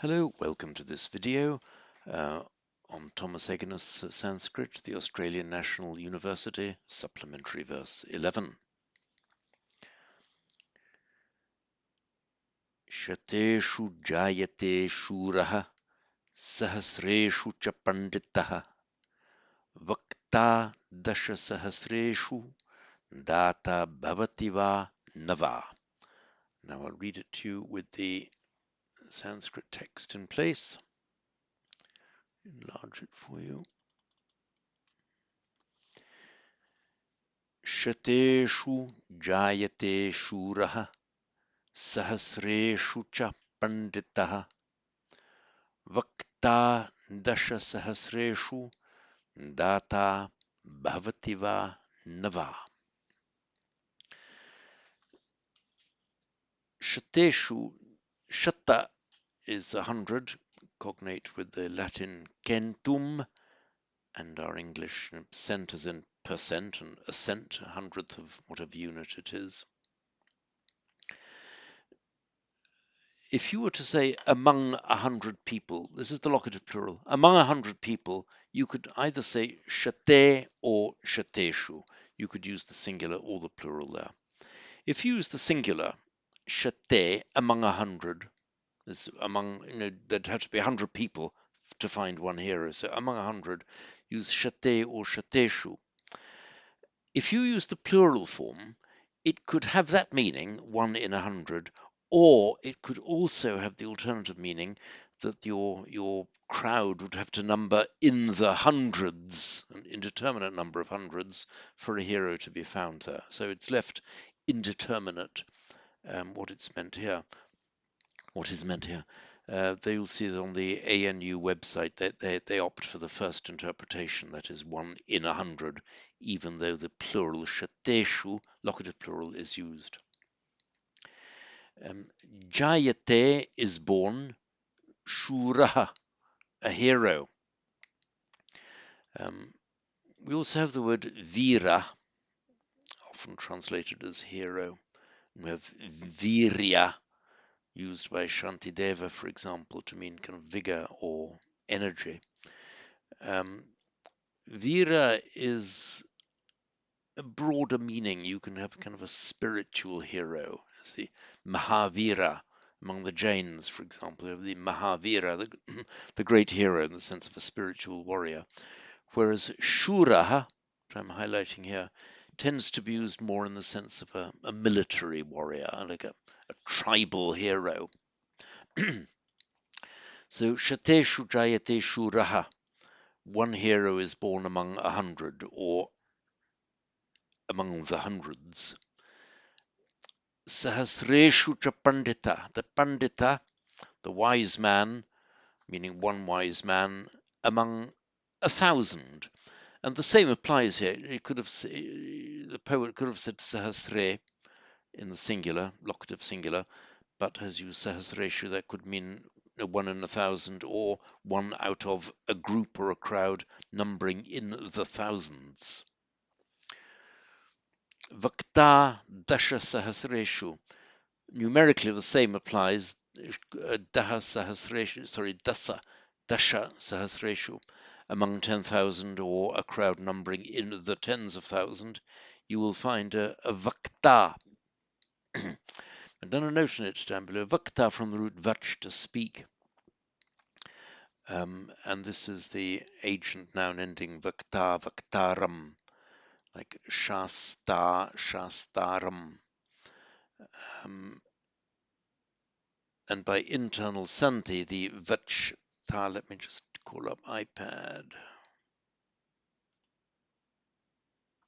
Hello, welcome to this video on Thomas Egenes Sanskrit, the Australian National University, supplementary verse 11. Shateshu jayate shuraha sahasreshu cha panditaha vakta dasha sahasreshu data bhavati va nava. Now I'll read it to you with the Sanskrit text in place. Enlarge it for you. Shateshu jayate shuraha Sahasreshu cha panditaha vakta dasha sahasreshu data bhavativa nava. Shateshu, shata is 100, cognate with the Latin centum, and our English cent as in percent, and a cent, 100th of whatever unit it is. If you were to say among 100 people, this is the locative plural, among 100 people, you could either say shate or shateshu. You could use the singular or the plural there. If you use the singular, shate, among 100, among, there'd have to be 100 people to find one hero. So among 100, use shate or shateshu. If you use the plural form, it could have that meaning, 1 in 100, or it could also have the alternative meaning that your crowd would have to number in the hundreds, an indeterminate number of hundreds, for a hero to be found there. So it's left indeterminate what is meant here. They will see that on the ANU website that they opt for the first interpretation, that is 1 in 100, even though the plural shateshu, locative plural, is used. Jayate is born, shuraha, a hero. We also have the word vira, often translated as hero. We have virya, used by Shantideva, for example, to mean kind of vigor or energy. Vira is a broader meaning. You can have kind of a spiritual hero, as the Mahavira among the Jains, for example. You have the Mahavira, the great hero in the sense of a spiritual warrior. Whereas Shuraha, which I'm highlighting here, tends to be used more in the sense of a military warrior, like a tribal hero. So Shateshu Jayate Shuraha, one hero is born among 100, or among the hundreds. Sahasreshu cha pandita, the pandita, the wise man, meaning one wise man, among 1,000. And the same applies here. The poet could have said sahasre in the singular, locative singular, but has used sahasreshu. That could mean 1 in 1,000, or one out of a group or a crowd numbering in the thousands. Vakta dasha sahasreshu. Numerically, the same applies. Dasha sahasreshu, among 10,000 or a crowd numbering in the tens of thousands, you will find a vakta. I've done a note in it down below. Vakta from the root vach, to speak. And this is the agent noun ending vakta, vaktaram, like shasta, shastaram. And by internal sandhi, the vach, let me just call up iPad.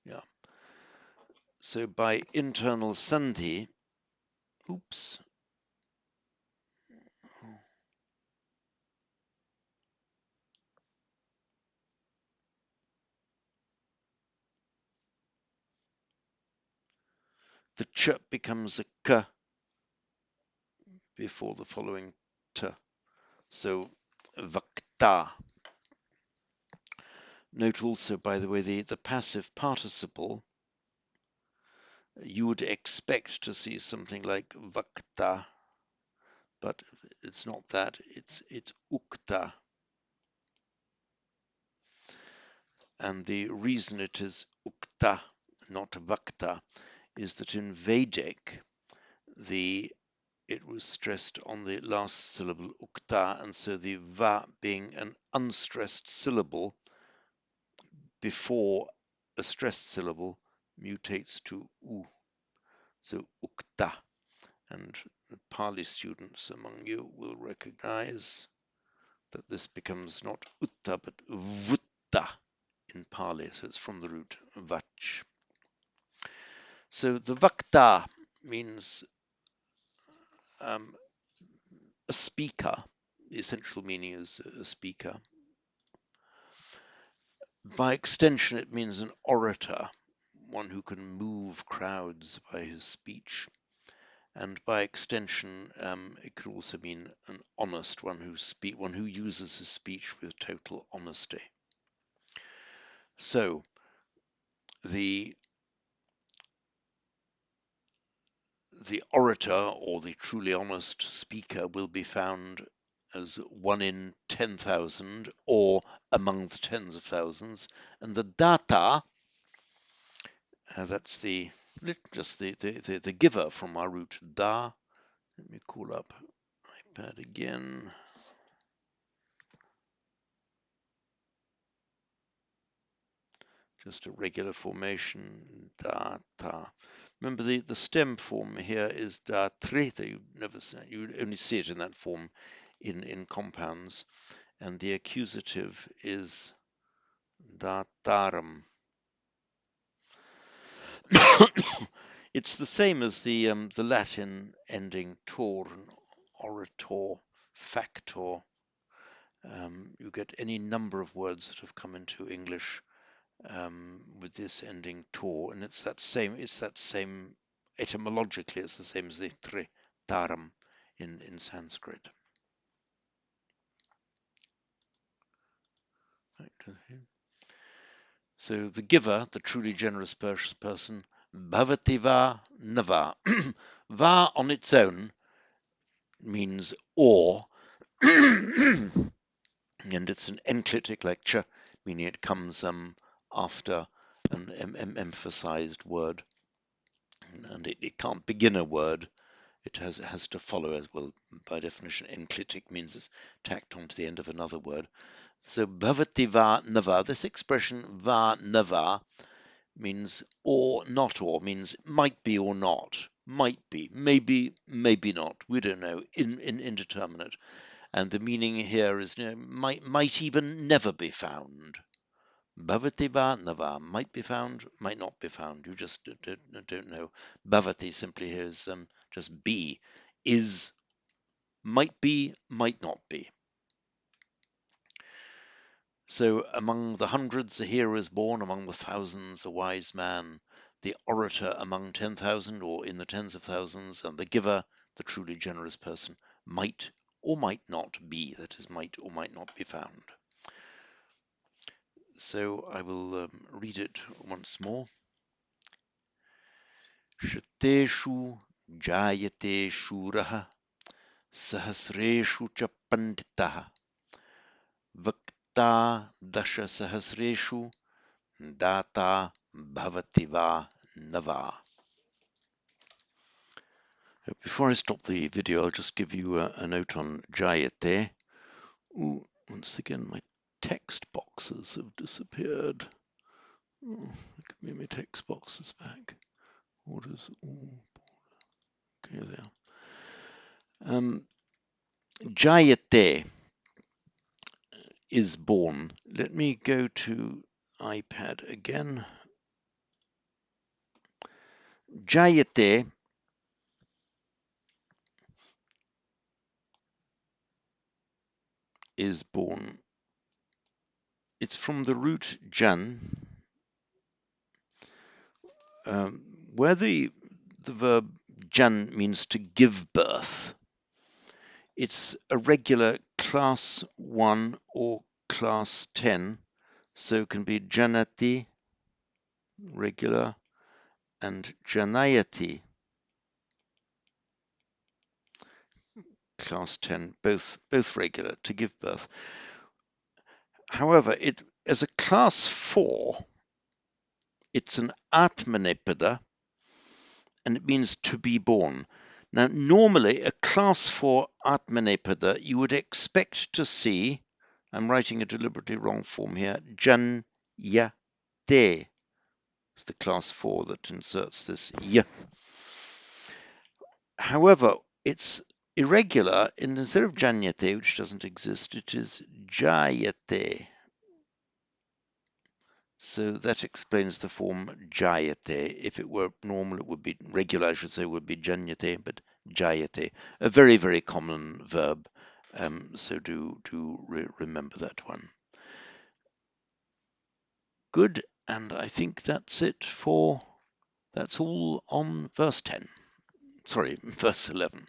Yeah. So by internal sandhi, oops. The ch becomes a k before the following t. So vakta. Note also, by the way, the passive participle, you would expect to see something like vakta, but it's not that. It's ukta, and the reason it is ukta, not vakta, is that in Vedic it was stressed on the last syllable ukta, and so the va being an unstressed syllable before a stressed syllable mutates to u, so ukta. And the Pali students among you will recognize that this becomes not utta but vutta in Pali, so it's from the root vach. So the vakta means a speaker. The essential meaning is a speaker. By extension, it means an orator, one who can move crowds by his speech. And by extension, it could also mean an honest one who uses his speech with total honesty. So the orator or the truly honest speaker will be found as 1 in 10,000 or among the tens of thousands, and the data, that's just the giver from our root da. Let me call up iPad again. Just a regular formation, da, ta. Remember the stem form here is da, tre, that you only see it in that form in compounds, and the accusative is da, taram. It's the same as the Latin ending tor, orator, factor. You get any number of words that have come into English with this ending tor, and it's that same etymologically, it's the same as the tre, taram in Sanskrit. So the giver, the truly generous person, bhavati va nava. Va on its own means or, and it's an enclitic lecture, meaning it comes after an emphasized word, and it can't begin a word. It has to follow as well. By definition, enclitic means it's tacked onto the end of another word. So bhavati va nava. This expression va nava means or not or, means might be or not, might be, maybe not. We don't know. Indeterminate. And the meaning here is might even never be found. Bhavati va nava, might be found, might not be found. You just don't know. Bhavati simply here is just be, is, might be, might not be. So among the hundreds a hero is born, among the thousands a wise man, the orator among 10,000 or in the tens of thousands, and the giver, the truly generous person, might or might not be, that is, might or might not be found. So I will read it once more. Shateshu jayate shuraha sahasreshu cha panditaha vakta dasha sahasreshu data bhavati va nava. Before I stop the video, I'll just give you a note on jayate. Ooh, once again, my text boxes have disappeared. Oh, give me my text boxes back. Orders. Okay, there. Jayate is born. Let me go to iPad again. Jayate is born. It's from the root jan, where the verb jan means to give birth. It's a regular class 1 or class 10, so it can be janati, regular, and janayati, class 10, both regular, to give birth. However, as a class 4, it's an atmanepada, and it means to be born. Now, normally, a class 4 atmanepada, you would expect to see, I'm writing a deliberately wrong form here, janyate. It's the class 4 that inserts this y. However, it's irregular, and instead of janyate, which doesn't exist, it is jayate. So that explains the form jayate. If it were normal, it would be regular, I should say, would be janyate, but jayate. A very, very common verb. So do remember that one. Good, and I think that's it that's all on verse 10. Sorry, verse 11.